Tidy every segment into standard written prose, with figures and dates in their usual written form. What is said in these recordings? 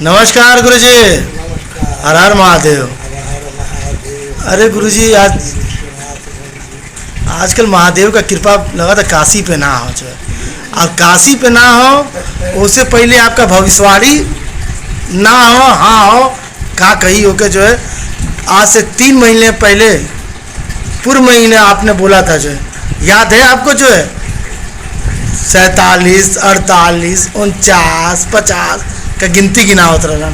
नमस्कार गुरुजी। नमस्कार। हर हर महादेव। हर हर महादेव। अरे गुरुजी, आजकल महादेव का कृपा लगा था काशी पे ना हो जो है। अब काशी पे ना हो उससे पहले आपका भविष्यवाणी ना हो, हाँ हो, कहा कही हो के जो है आज से 3 महीने पहले पूर्व महीने आपने बोला था जो है, याद है आपको जो है 47, 48, 49, 50 का गिनती गिना होता रहा।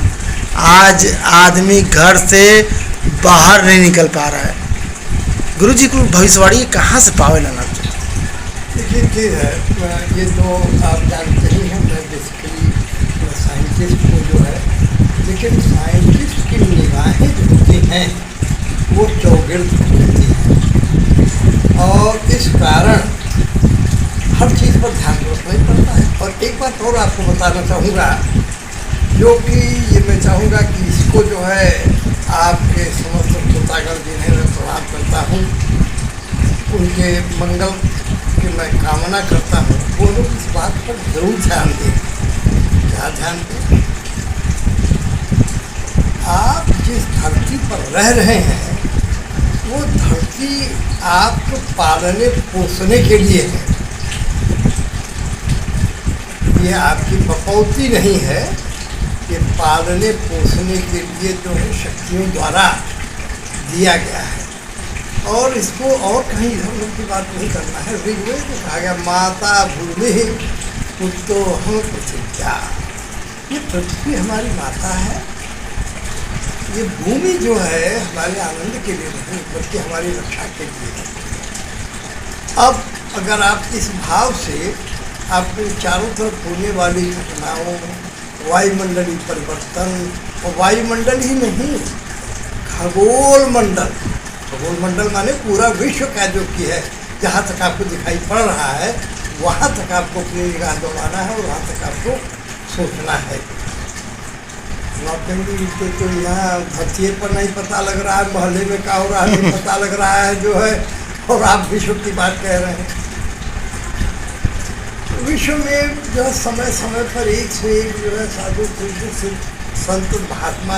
आज आदमी घर से बाहर नहीं निकल पा रहा है। गुरुजी को भविष्यवाणी कहाँ से पावे लेना? देखिए चीज़ है, ये तो आप जानते ही हैं, मैं बेसिकली साइंटिस्ट को जो है, लेकिन साइंटिस्ट की निगाहें जो होती हैं वो चौगिर्द होती हैं और इस कारण हर चीज़ पर ध्यान रखना ही पड़ता है। और एक बात और आपको बताना चाहूँगा, जो कि ये मैं चाहूँगा कि इसको जो है आपके समस्त श्रोतागण जिन्हें मैं प्रणाम करता हूँ, उनके मंगल की मैं कामना करता हूँ, वो लोग इस बात पर जरूर ध्यान दें। क्या ध्यान दें? आप जिस धरती पर रह रहे हैं वो धरती आपको पालने पोसने के लिए है। ये आपकी बकौती नहीं है, ये पालने पोसने के लिए जो है शक्तियों द्वारा दिया गया है। और इसको और कहीं हम लोग की बात नहीं करना है। ऋग्वेद में कहा गया माता भूमि पुत्रो हम पृथ्व्या। ये पृथ्वी हमारी माता है। ये भूमि जो है हमारे आनंद के लिए नहीं बल्कि हमारी रक्षा के लिए है। अब अगर आप इस भाव से आपको चारों तरफ होने वाली घटनाओं, वायुमंडलीय परिवर्तन, और वायुमंडल ही नहीं, खगोल मंडल माने पूरा विश्व का जो कि है, जहाँ तक आपको दिखाई पड़ रहा है वहाँ तक आपको अपनी निगाह दौड़ाना है और वहाँ तक आपको सोचना है। तो यहाँ धरती पर नहीं पता लग रहा है, मोहल्ले में क्या हो रहा है नहीं पता लग रहा है जो है, और आप विश्व की बात कह रहे हैं। विश्व में जो है समय समय पर एक से एक जो है साधु संत महात्मा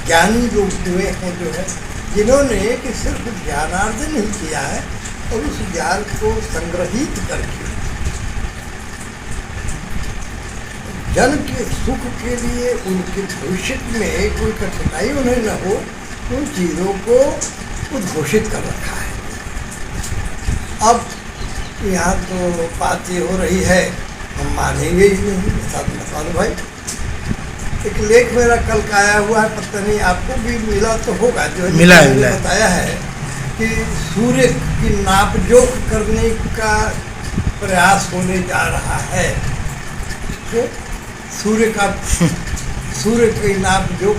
ज्ञानी लोग हुए हैं जो है, जिन्होंने कि सिर्फ ज्ञानार्जन नहीं किया है और उस ज्ञान को संग्रहित करके जन के सुख के लिए, उनके भविष्य में कोई कठिनाई उन्हें न हो, उन चीज़ों को उद्घोषित कर रखा है। अब यहाँ तो बात ये हो रही है, हम मानेंगे ही नहीं। साधु भाई, एक लेख मेरा कल का आया हुआ है, पता नहीं आपको भी मिला तो होगा, जो मिला बताया है कि सूर्य की नापजोख करने का प्रयास होने जा रहा है। तो सूर्य की नापजोख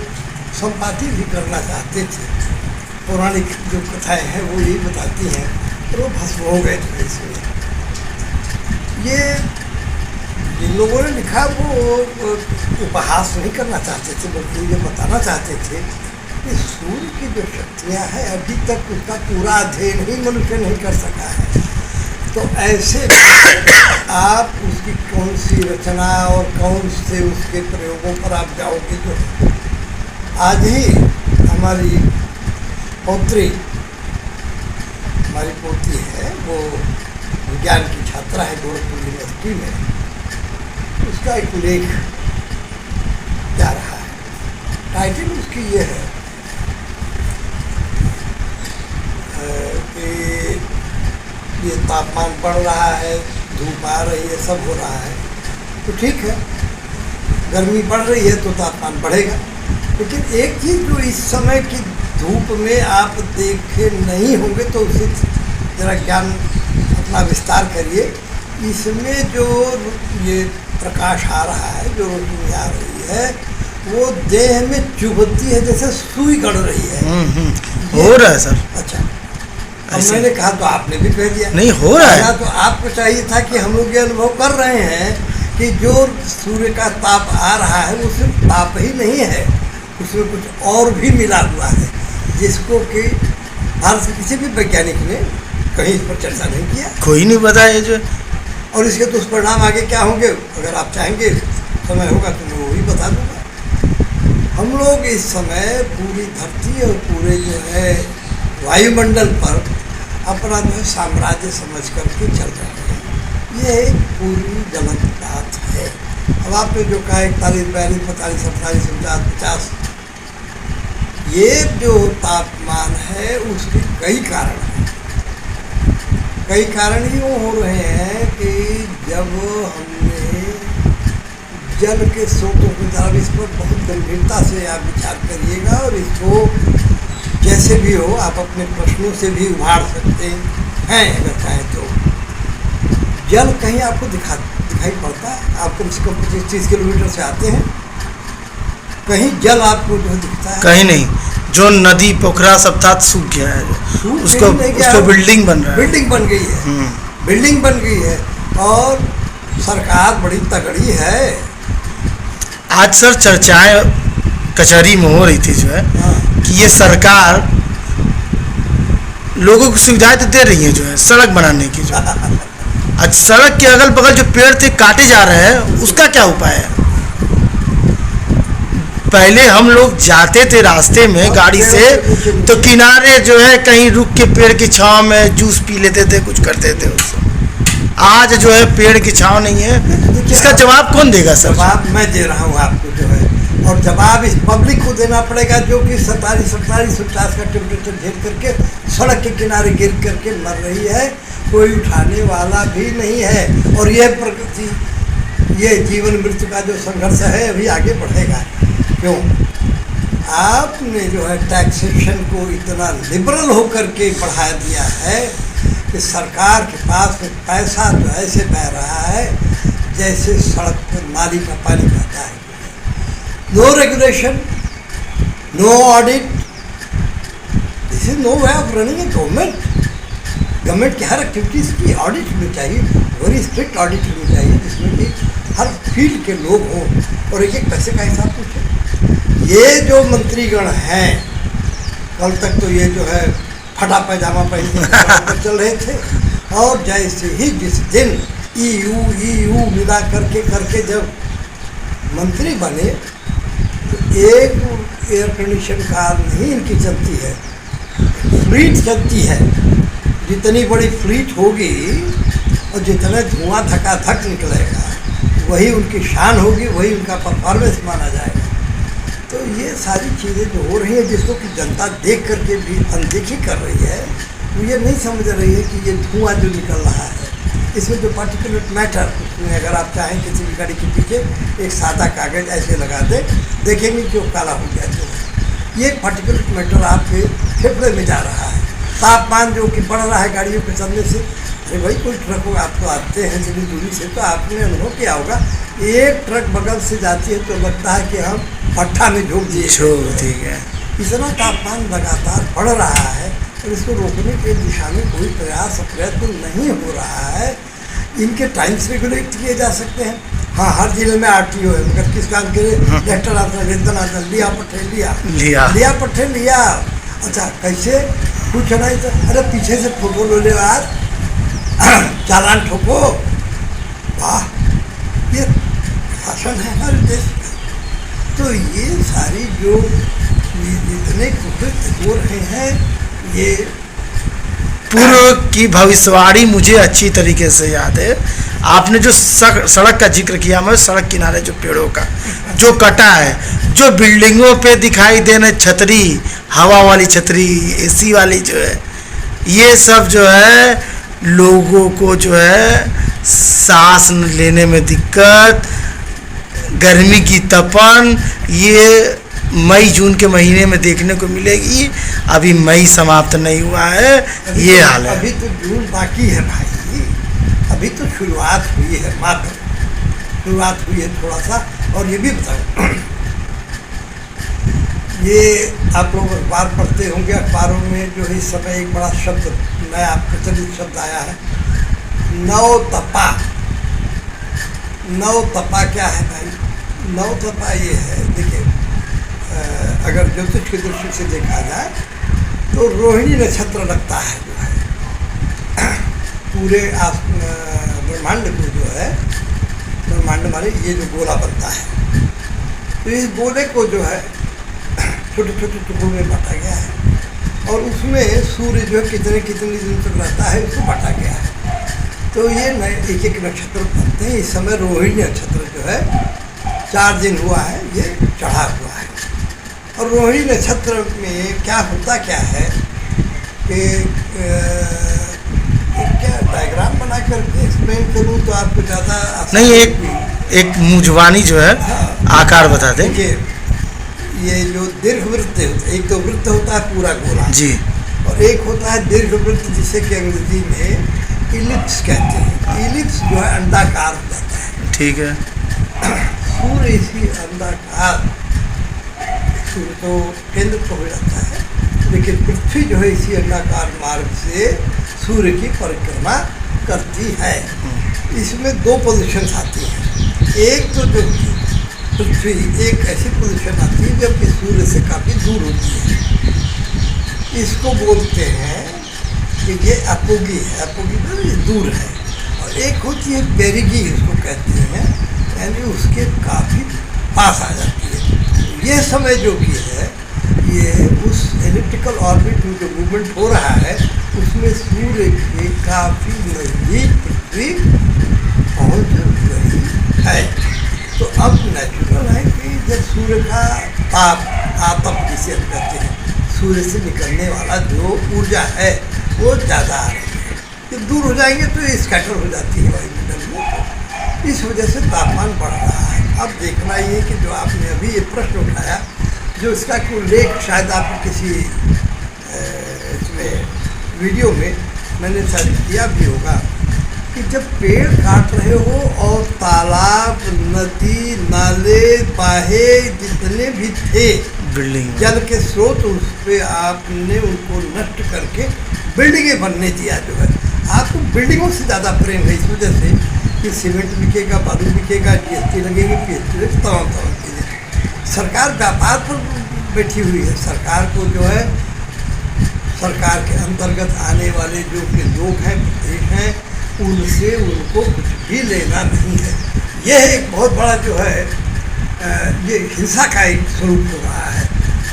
संपाति भी करना चाहते थे। पौराणिक जो कथाएं हैं वो यही बताती हैं, तो वो भस्म हो गए थे। इसमें ये जिन लोगों ने लिखा वो उपहास नहीं करना चाहते थे, बल्कि ये बताना चाहते थे कि सूर्य की जो शक्तियाँ हैं अभी तक उसका पूरा अध्ययन ही मनुष्य नहीं कर सका है। तो ऐसे आप उसकी कौन सी रचना और कौन से उसके प्रयोगों पर आप जाओगे। जो आज ही हमारी पोती है, वो विज्ञान की छात्रा है गोरखपुर यूनिवर्सिटी में, उसका एक लेख जा रहा है। टाइटल उसकी ये है कि ये तापमान बढ़ रहा है, धूप आ रही है, सब हो रहा है, तो ठीक है, गर्मी बढ़ रही है तो तापमान बढ़ेगा। लेकिन एक चीज़ जो इस समय की धूप में आप देखे नहीं होंगे, तो उससे ज़रा ज्ञान अपना विस्तार करिए। इसमें जो ये प्रकाश आ रहा है, जो रोशनी आ रही है, वो देह में चुभती है, जैसे सुई गड़ रही है। हो रहा है सर। अच्छा, अब मैंने कहा तो आपने भी कह दिया नहीं हो रहा है। तो आपको चाहिए था कि हम लोग ये अनुभव कर रहे हैं कि जो सूर्य का ताप आ रहा है वो सिर्फ ताप ही नहीं है, उसमें कुछ और भी मिला हुआ है, जिसको कि भारत के किसी भी वैज्ञानिक ने कहीं इस पर चर्चा नहीं किया, कोई नहीं बताया जो। और इसके दुष्परिणाम आगे क्या होंगे, अगर आप चाहेंगे समय होगा तो मैं वो भी बता दूंगा। लोग इस समय पूरी धरती और पूरे जो है वायुमंडल पर अपना जो है साम्राज्य समझ करके चल रहे हैं। ये एक पूरी गलत बात है। अब आपने जो कहा 41, 42, 45, 47, 49, 50, ये जो तापमान है उसके कई कारण हैं। कई कारण यूँ हो रहे हैं कि जब हमने जल के स्रोतों की तरफ, इस पर बहुत गंभीरता से आप विचार करिएगा और इसको जैसे भी हो आप अपने प्रश्नों से भी उभार सकते हैं अगर चाहें तो। जल कहीं आपको दिखाई पड़ता है? आप कम से कम 25-30 किलोमीटर से आते हैं, कहीं जल आपको जो दिखता है? कहीं नहीं। जो नदी पोखरा सब था सूख गया है, उसको बिल्डिंग बन रहा है। बिल्डिंग बन गई है, बिल्डिंग बन गई है और सरकार बड़ी तगड़ी है। आज सर चर्चाएं कचहरी में हो रही थी जो है कि ये सरकार लोगों को सुविधाएं तो दे रही है जो है सड़क बनाने की जो आज सड़क के अगल बगल जो पेड़ थे काटे जा रहे हैं, उसका क्या उपाय है? पहले हम लोग जाते थे रास्ते में गाड़ी से तो किनारे जो है कहीं रुक के पेड़ की छांव में जूस पी लेते थे, कुछ करते थे उससे। आज जो है पेड़ की छांव नहीं है। इसका जवाब कौन देगा सर? जवाब मैं दे रहा हूँ आपको जो है, और जवाब इस पब्लिक को देना पड़ेगा जो कि 47-50 का टेम्परेचर झेल करके सड़क के किनारे गिर करके मर रही है। कोई उठाने वाला भी नहीं है और यह प्रकृति, ये जीवन मृत्यु का जो संघर्ष है अभी आगे बढ़ेगा। क्यों? आपने जो है टैक्सेशन को इतना लिबरल होकर के बढ़ा दिया है कि सरकार के पास में पैसा तो ऐसे बह रहा है जैसे सड़क पर नाली का पानी बहता है। No regulation, no audit, this is no way of running a government. Government की हर एक्टिविटीज़ की ऑडिट होनी चाहिए, वेरी स्ट्रिक्ट ऑडिट होनी चाहिए जिसमें कि हर फील्ड के लोग हों और एक एक पैसे का हिसाब पूछें। ये जो मंत्रीगण हैं, कल तक तो ये जो है फटा पैजामा पहन के चल रहे थे और जैसे ही जिस दिन EU मिला करके जब मंत्री बने तो एक एयर कंडीशन कार नहीं इनकी चलती है, फ्लीट चलती है। जितनी बड़ी फ्लीट होगी और जितना धुआं धकाधक निकलेगा वही उनकी शान होगी, वही उनका परफॉर्मेंस माना जाएगा। तो ये सारी चीज़ें जो हो रही हैं जिसको कि जनता देख करके भी अनदेखी कर रही है, वो ये नहीं समझ रही है कि ये धुआं जो निकल रहा है इसमें जो पार्टिकुलेट मैटर, उसमें अगर आप चाहें किसी भी गाड़ी के पीछे एक सादा कागज़ ऐसे लगा दे, देखेंगे कि वो काला हो गया। जो ये पार्टिकुलेट मैटर आपके फेफड़े में जा रहा है। तापमान जो कि बढ़ रहा है गाड़ियों के चलने से, अरे भाई कोई ट्रक हो, आप तो आते हैं जितनी दूरी से तो आपने अनुभव किया होगा, एक ट्रक बगल से जाती है तो लगता है कि हम भट्ठा में झोंक दिए। ठीक है। इतना तापमान लगातार बढ़ रहा है और इसको रोकने के दिशा में कोई प्रयत्न नहीं हो रहा है। इनके टाइम्स रेगुलेट किए जा सकते हैं। हाँ, हर जिले में RTO है, मगर किस काम के लिए? ट्रैक्टर आता है, वेतन आता है, लिया पट्टे लिया। अच्छा, कैसे? कुछ नहीं तो अरे पीछे से फोटो लो ले यार, चालान ठोको। वाह, ये शासन है हमारे देश का। तो ये सारी जो जितने कुकृत्य हो रहे हैं, ये पूर्व की भविष्यवाणी मुझे अच्छी तरीके से याद है। आपने जो सड़क का जिक्र किया, मैं सड़क किनारे जो पेड़ों का जो कटा है, जो बिल्डिंगों पे दिखाई देने छतरी, हवा वाली छतरी, AC वाली जो है, ये सब जो है लोगों को जो है सांस लेने में दिक्कत, गर्मी की तपन, ये मई जून के महीने में देखने को मिलेगी। अभी मई समाप्त नहीं हुआ है, ये हाल है। अभी तो जून बाकी है भाई, अभी तो शुरुआत हुई है, मात्र शुरुआत हुई है थोड़ा सा। और ये भी बताओ, ये आप लोग अखबार पढ़ते होंगे, अखबारों में जो है इस समय एक बड़ा शब्द, नया प्रचलित शब्द आया है, नवतपा। नवतपा क्या है भाई? नवतपा ये है, देखिए अगर ज्योतिष की दृष्टि से देखा जाए तो रोहिणी नक्षत्र लगता है जो है पूरे ब्रह्मांड को जो है, ब्रह्मांड माने ये जो गोला बनता है, तो इस गोले को जो है छोटे छोटे टुकड़ों में बांटा गया है और उसमें सूर्य जो है कितने कितने दिन तक रहता है उसको बांटा गया है। तो ये एक एक नक्षत्र बनते हैं। इस समय रोहिणी नक्षत्र जो है 4 दिन हुआ है ये चढ़ा हुआ है। और रोहिणी नक्षत्र में क्या होता क्या है कि क्या डायग्राम बना करके एक्सप्लेन करूँ तो आपको ज़्यादा आसान नहीं, होगी। एक मुजवानी जो है हाँ। आकार बता दें। देखिए, ये जो दीर्घ वृत्त होता है, एक तो वृत्त होता है पूरा गोला जी। और एक होता है दीर्घ वृत्त जिसे कि अंग्रेजी में इलिप्स कहते हैं। इलिप्स जो है अंडाकार हो जाता है। ठीक है। सूर्य इसी अंडाकार, सूर्य तो केंद्र को हो जाता है, लेकिन पृथ्वी जो है इसी अंडाकार मार्ग से सूर्य की परिक्रमा करती है। इसमें 2 पोजीशंस आती हैं। एक तो जो पृथ्वी एक ऐसी पोजीशन आती है जबकि सूर्य से काफ़ी दूर होती है। इसको बोलते हैं कि ये अपोगी है। अपोगी मतलब ये दूर है। और एक होती है पेरिगी, उसको कहते हैं, यानी उसके काफ़ी पास आ जाती है। ये समय जो भी है ये उस एलिप्टिकल ऑर्बिट में जो मूवमेंट हो रहा है उसमें सूर्य के काफ़ी नज़दीक पृथ्वी पहुँच रही है। तो अब नेचुरल है कि जब सूर्य का ताप, आतप जिसे हम कहते हैं, सूर्य से निकलने वाला जो ऊर्जा है वो ज़्यादा आ रही है। जब दूर हो जाएंगे तो ये स्कैटर हो जाती है वायुमंडल में। तो इस वजह से तापमान बढ़ रहा है। अब देखना ये कि जो आपने अभी ये प्रश्न उठाया, जो इसका कोई उल्लेख शायद आपको किसी इसमें वीडियो में मैंने शायद किया भी होगा कि जब पेड़ काट रहे हो और तालाब, नदी, नाले, बाहे जितने भी थे, बिल्डिंग, जल के स्रोत, उस पर आपने उनको नष्ट करके बिल्डिंगें बनने दिया। जो है आपको बिल्डिंगों से ज़्यादा प्रेम है इस वजह से कि सीमेंट बिकेगा, बालू बिकेगा, GST लगेगी, PST लगेगी, तमाम चीज़ें। सरकार व्यापार पर बैठी हुई है। सरकार को जो है सरकार के अंतर्गत आने वाले जो के लोग हैं, प्रदेश हैं, उनसे उनको कुछ भी लेना नहीं है। यह एक बहुत बड़ा जो है ये हिंसा का एक स्वरूप हो रहा है।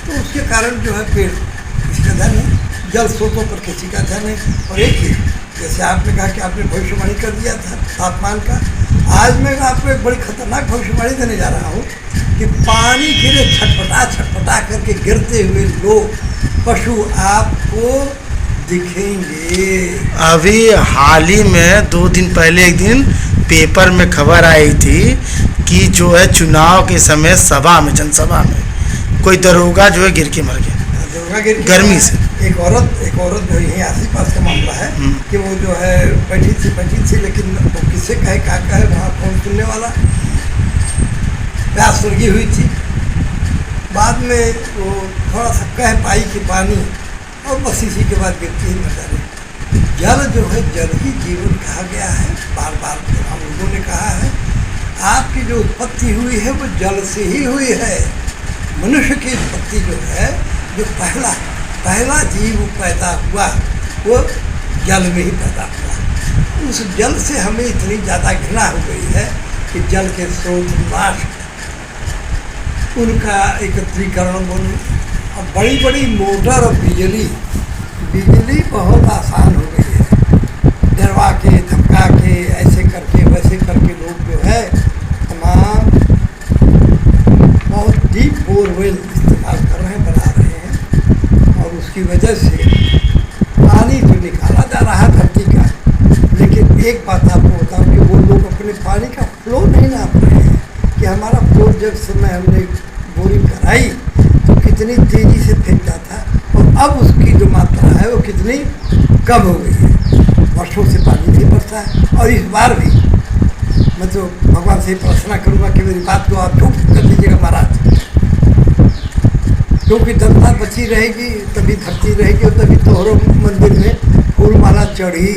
तो उसके कारण जो है पेड़ किसी का धन है, जल स्रोतों पर किसी का धन है। और एक ही जैसे आपने कहा कि आपने भविष्यवाणी कर दिया था तापमान का, आज मैं आपको एक बड़ी खतरनाक भविष्यवाणी देने जा रहा हूँ कि पानी गिरे छटपटा छटपटा करके गिरते हुए लोग, पशु आपको दिखेंगे। अभी हाल ही में 2 दिन पहले एक दिन पेपर में खबर आई थी कि जो है चुनाव के समय सभा में, जनसभा में कोई दरोगा जो है गिर के मर गया गर्मी से। एक औरत जो यहीं आस पास का मामला है कि वो जो है बैठी थी, लेकिन वो किससे कहे क्या कहे, वहाँ कौन सुनने वाला, प्यास लगी हुई थी। बाद में वो थोड़ा सा कह पाई कि पानी, और बस इसी के बाद गिरती ही मर जाए। जल जो है, जल ही जीवन कहा गया है। बार बार हम लोगों ने कहा है आपकी जो उत्पत्ति हुई है वो जल से ही हुई है। मनुष्य की उत्पत्ति जो है, जो पहला जीव पैदा हुआ वो जल में ही पैदा हुआ। उस जल से हमें इतनी ज़्यादा घृणा हो गई है कि जल के स्रोत नाश, उनका एकत्रीकरण बोलो, और बड़ी बड़ी मोटर और बिजली बहुत आसान हो गई है। डरवा के, धमका के, ऐसे करके वैसे करके लोग जो है तमाम बहुत डीप बोरवेल इस्तेमाल कर रहे हैं, बना रहे हैं। और उसकी वजह से पानी तो निकाला जा रहा है धरती का, लेकिन एक बात आपको बताऊँ कि वो लोग अपने पानी का फ्लो नहीं नाप रहे हैं कि हमारा फ्लो जब समय हमने बोरिंग कराई तो कितनी तेज़ी से फेंकता था और अब उसकी जो मात्रा है वो कितनी कम हो गई है। वर्षों से पानी नहीं बरसा है। और इस बार भी मैं तो भगवान से प्रार्थना करूँगा कि मेरी बात को आप चुप कर दीजिएगा महाराज, क्योंकि जनता बची रहेगी तभी धरती रहेगी और तभी तोहरों मंदिर में फूल माला चढ़ी,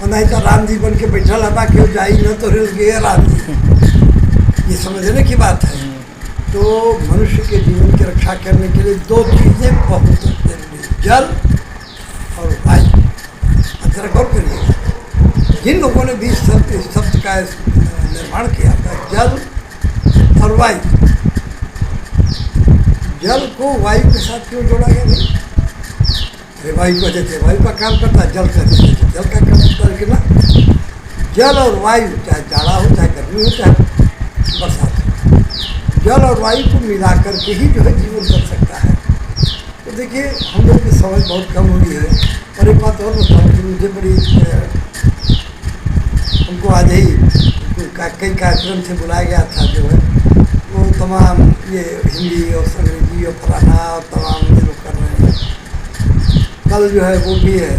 और नहीं तो राम जी बन के बैठा लगा क्यों जाई न तो हिल गए राम जी। ये समझने की बात है। तो मनुष्य के जीवन की रक्षा करने के लिए 2 चीज़ें बहुत जरूरी, जल और वायु। जरा गौर करिए, जिन लोगों ने भी शब्द का निर्माण किया था, जल और वायु, जल को वायु के साथ क्यों जोड़ा गया नहीं? अरे वायु को देते वायु का काम करता है, जल का देते जल का काम करता है कि ना। जल और वायु, चाहे जाड़ा हो चाहे गर्मी हो चाहे बरसात हो, जल और वायु को मिला करके ही जो है जीवन कर सकता है। तो देखिए हम लोग की समझ बहुत कम हुई है। और एक बात और बताऊँ कि मुझे बड़ी उनको आज ही कई कार्यक्रम से बुलाया गया था, जो है वो तमाम ये हिंदी और अंग्रेजी और फलाना और तमाम ये लोग कर रहे हैं। कल जो है वो भी है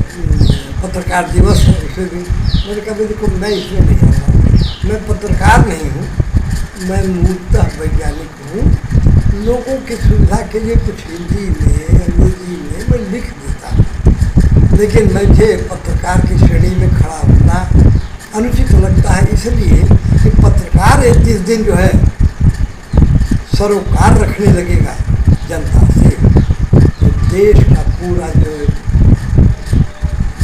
पत्रकार दिवस है, उसे भी मैंने कहा देखो मैं इसमें नहीं आऊँगा, मैं पत्रकार नहीं हूँ, मैं मूलतः वैज्ञानिक हूँ। लोगों की सुविधा के लिए कुछ हिंदी में अंग्रेजी में मैं लिख देता हूँ, लेकिन मुझे पत्रकार की श्रेणी में खड़ा होना अनुचित लगता है, इसलिए कि पत्रकार जिस दिन जो है सरोकार रखने लगेगा जनता से, तो देश का पूरा जो है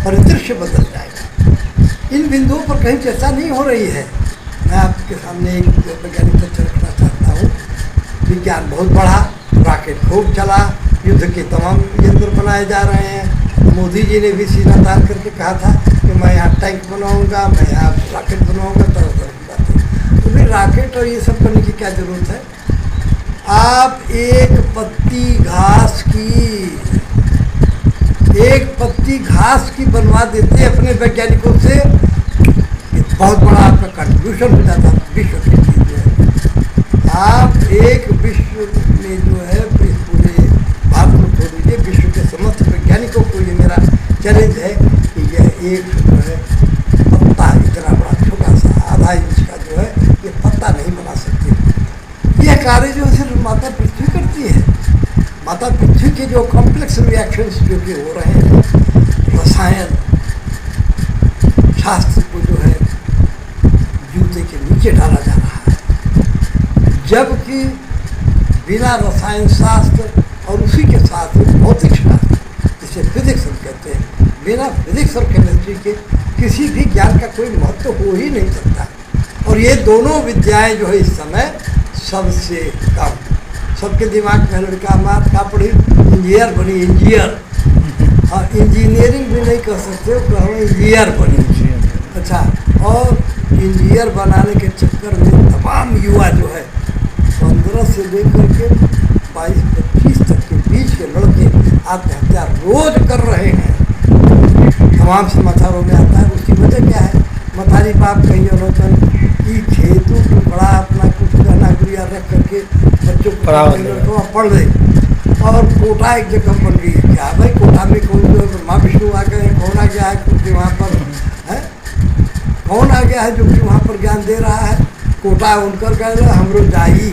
परिदृश्य बदल जाएगा। इन बिंदुओं पर कहीं चर्चा नहीं हो रही है। मैं आपके सामने एक वैज्ञानिक तथ्य रखना चाहता हूँ। विज्ञान बहुत बढ़ा, रॉकेट खूब चला, युद्ध के तमाम यंत्र बनाए जा रहे हैं। मोदी जी ने भी सीना तान करके कहा था कि मैं यहाँ टैंक बनाऊँगा, मैं यहाँ रॉकेट बनाऊँगा, तरह तरह की बातें। तो फिर रॉकेट और ये सब करने की क्या ज़रूरत है? आप एक पत्ती घास की बनवा देते अपने वैज्ञानिकों से, बहुत बड़ा आपका कंट्रीब्यूशन हो जाता विश्व के लिए। जो है आप एक विश्व में जो है पूरे भारत को छोड़ दीजिए, विश्व के समस्त वैज्ञानिकों को ये मेरा चैलेंज है कि यह एक जो है पत्ता, इतना बड़ा छोटा सा आधा इंच का जो है ये पत्ता नहीं बना सकते। यह कार्य जो है सिर्फ माता पृथ्वी करती है। माता पृथ्वी के जो कॉम्प्लेक्स रिएक्शंस जो कि हो रहे हैं, रसायन शास्त्र को जो है जूते के नीचे डाला जा रहा है, जबकि बिना रसायन शास्त्र और उसी के साथ भौतिक शास्त्र, जिसे फिजिक्स हम कहते हैं, बिना फिजिक्स और केमिस्ट्री के किसी भी ज्ञान का कोई महत्व हो ही नहीं सकता। और ये दोनों विद्याएं जो है इस समय सबसे कम, सबके दिमाग में लड़का मार का पढ़ी इंजीनियर बनी, इंजीनियर, हाँ इंजीनियरिंग भी नहीं कर सकते, कहो इंजीनियर बनी। अच्छा, और इंजीनियर बनाने के चक्कर में तमाम युवा जो है 15 से लेकर के 22-25 तक के बीच के लड़के आत्महत्या रोज कर रहे हैं। तमाम समाचारों में आता है। उसकी वजह क्या है? मतारी बाप कहीं और कि खेतों को बड़ा अपना कुछ गहना गुड़िया रख करके बच्चों को पढ़ रहे, और कोटा एक जगह बन गई है। क्या भाई कोटा में कौन जो ब्रह्मा विष्णु आ गए, कौन आ गया है क्योंकि वहाँ पर है, कौन आ गया है जो कि वहाँ पर ज्ञान दे रहा है? कोटा उनकर कह रहे हम लोग जाइए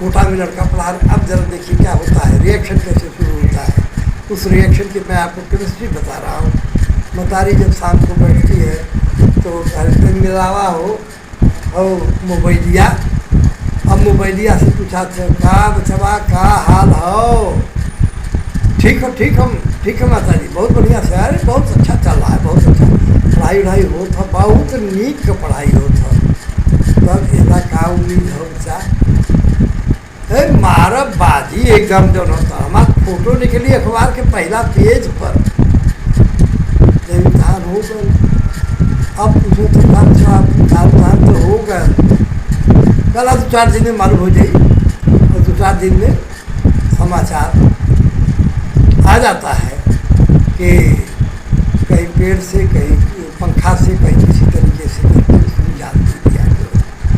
कोटा में लड़का पढ़ा रहे। अब जरा देखिए क्या होता है, रिएक्शन कैसे शुरू होता है। उस रिएक्शन की मैं आपको केमिस्ट्री बता रहा हूँ। मतारी जब शाम को बैठती है तो घर मिलावा हो और मोबाइलिया, अब मोबाइलिया से पूछा का बचवा का हाल हो? ठीक हो, ठीक है माता जी, बहुत बढ़िया से, अरे बहुत अच्छा चल रहा है, बहुत अच्छा पढ़ाई वढ़ाई हो था, बहुत नीक का पढ़ाई हो था। तब ऐसा का उम्मीद हो बच्चा? मारा बाजी एकदम जो होता, हमारा फोटो निकली अखबार के पहला पेज पर, इम्तहान हो गए। अब पूछो तो इम्तहान तो हो गए, कल 2-4 दिन में मालूम हो जाए, और 2-4 दिन में समाचार आ जाता है कि कहीं पेड़ से, कहीं पंखा से, कहीं किसी तरीके से जान दे दिया।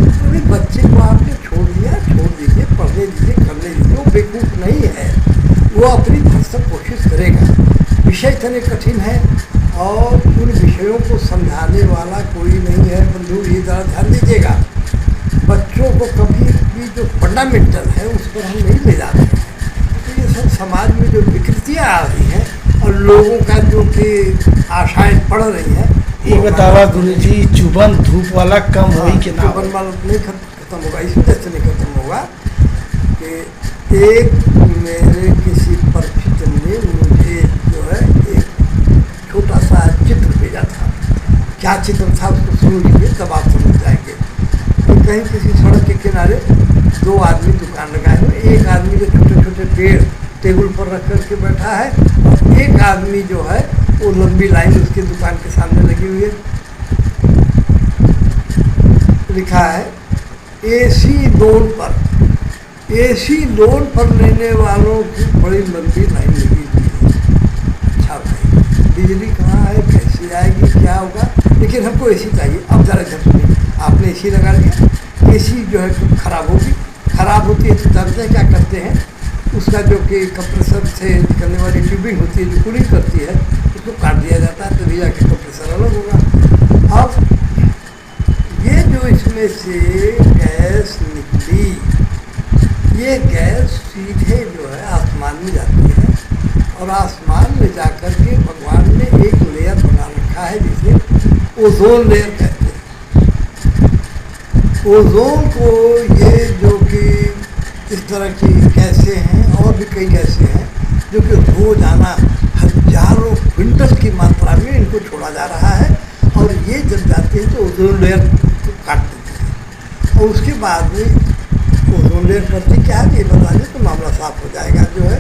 तो बच्चे को आपने छोड़ दीजिए, पढ़ने दीजिए, करने दीजिए। वो बेवकूफ़ नहीं है, वो अपनी भरसक कोशिश करेगा। विषय इतने कठिन है और उन विषयों को समझाने वाला कोई नहीं है। बंधु ये ज़रा ध्यान दीजिएगा, बच्चों को कभी भी जो फंडामेंटल है उस पर हम नहीं ले जाते हैं। तो ये सब समाज में जो विकृतियाँ आ रही हैं और लोगों का जो कि आशाएं पड़ रही हैं, ये बतावा गुरुजी, चुभन धूप वाला कम होई कि ना? चुभन वाला नहीं खत्म होगा, इस वजह से नहीं खत्म होगा कि एक मेरे किसी परिचित ने मुझे जो है एक छोटा सा चित्र भेजा था। क्या चित्र था उसको सुन लीजिए, तब आप समझ जाएंगे। तो कहीं किसी सड़क के किनारे 2 आदमी दुकान लगाए हुए, एक आदमी के छोटे छोटे छोटे पेड़ टेबल पर रख कर के बैठा है, और एक आदमी जो है वो लंबी लाइन उसकी दुकान के सामने लगी हुई है। लिखा है एसी लोन पर लेने वालों की बड़ी लंबी लाइन लगी हुई है। अच्छा भाई, बिजली कहाँ है, कैसे आएगी, क्या होगा, लेकिन हमको एसी चाहिए। अब ज़रा झपकी आपने एसी लगा लिया, एसी जो है खराब होगी, खराब होती है तो जानते हैं क्या करते हैं, उसका जो कि कंप्रेसर से निकलने वाली ट्यूबिंग होती है जो कूलिंग करती है, उसको काट दिया जाता है, तभी जाके कंप्रेसर अलग होगा। अब ये जो इसमें से गैस निकली, ये गैस सीधे जो है आसमान में जाती है, और आसमान में जाकर के भगवान ने एक लेयर बना रखा है जिसे ओजोन लेयर कहते हैं। ओजोन को ये जो कि इस तरह की गैसें हैं, और भी कई गैसें हैं जो कि रोजाना हजारों क्विंटल की मात्रा में इनको छोड़ा जा रहा है, और ये जब जाते हैं तो ओजोन लेयर को काट देते हैं। और उसके बाद में ओजोन लेयर करती क्या है ये बता दें तो मामला साफ हो जाएगा। जो है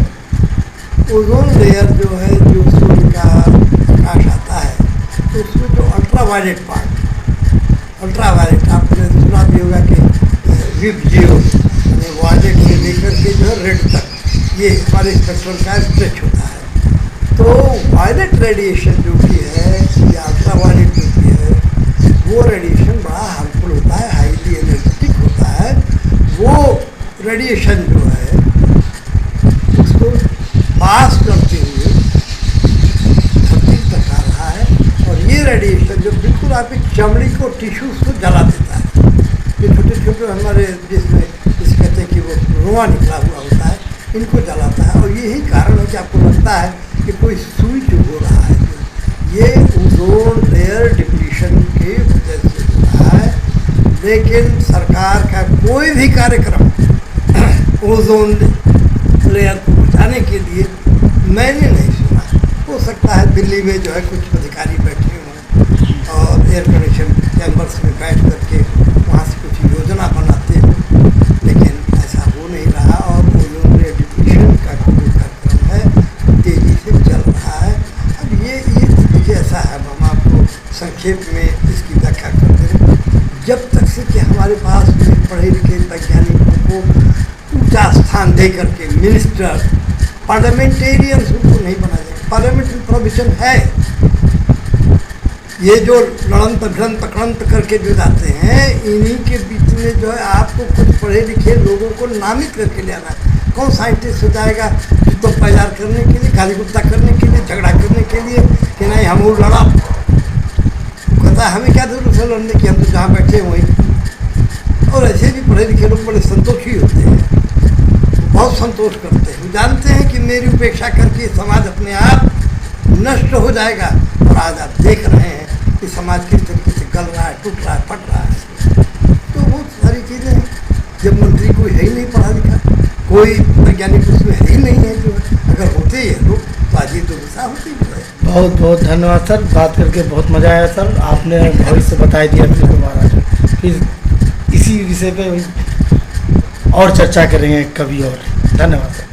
ओजोन लेयर जो है, जो सूर्य का प्रकाश आता है तो उसमें जो अल्ट्रावायलेट पार्ट, अल्ट्रावायलेट आपने सुना भी होगा कि विब-जीरो वायलेट से लेकर के जो है रेड तक, ये हमारे स्पेक्ट्रम का स्ट्रेच होता है। तो वायलेट रेडिएशन जो भी है या अल्ट्रावायलेट जो भी है, वो रेडिएशन बड़ा हार्मफुल होता है, हाईली एनर्जेटिक होता है। वो रेडिएशन जो है उसको पास करते हुए धरती तक आ रहा है, और ये रेडिएशन जो बिल्कुल आपकी चमड़ी को, टिश्यूज को जला देता है। ये छोटे छोटे हमारे जिसमें इस कहते हैं कि वो रोआ निकला हुआ होता है, इनको जलाता है, और यही कारण है कि आपको लगता है कि कोई सुई चुभ हो रहा है। ये ओजोन लेयर डिप्लीशन की वजह से हो रहा है। लेकिन सरकार का कोई भी कार्यक्रम ओजोन लेयर को बचाने के लिए मैंने नहीं सुना। हो सकता है दिल्ली में जो है कुछ अधिकारी बैठे हों और एयर कंडीशन चैम्बर्स में बैठ करके वहाँ से कुछ योजना बनाते हों, लेकिन ऐसा हो नहीं रहा। और ओजोन लेयर डिप्लीशन का जो कार्यक्रम है तेज़ी से चल रहा है। अब ये देखिए ऐसा है, हम आपको संक्षेप में इसकी व्याख्या करते हैं। जब तक से कि हमारे पास में पढ़े लिखे वैज्ञानिकों को ऊंचा स्थान दे करके मिनिस्टर, पार्लियामेंटेरियंस उनको नहीं बनाया जाएगा। पार्लियामेंट्री प्रोविजन है, ये जो लड़ंत भिड़ंत पकड़ंत करके जो जाते हैं, इन्हीं के बीच में जो है आपको कुछ पढ़े लिखे लोगों को नामित करके ले आना है। कौन साइंटिस्ट हो जाएगा तो पैदार करने के लिए, गाली गुप्ता करने के लिए, झगड़ा करने के लिए कि नहीं हम वो लड़ा, कहता है हमें क्या जरूरत है लड़ने की, हम तो जहाँ बैठे वहीं। और ऐसे भी पढ़े लिखे लोग बड़े संतोषी होते हैं, बहुत संतोष करते हैं, जानते हैं कि मेरी उपेक्षा करके समाज अपने आप नष्ट हो जाएगा। और आज आप देख रहे हैं कि समाज किस तरीके से गल रहा है, टूट रहा है, फट रहा है। तो बहुत सारी चीज़ें हैं। जब मंत्री कोई है ही नहीं पढ़ा लिखा, कोई वैज्ञानिक उसमें है ही नहीं है, जो अगर होते ही है लोग तो आज ये दुर्दशा होती है। बहुत बहुत धन्यवाद सर, बात करके बहुत मज़ा आया सर। आपने भविष्य बता दिया, फिर दोबारा फिर इसी विषय पे और चर्चा करेंगे कभी और। धन्यवाद सर।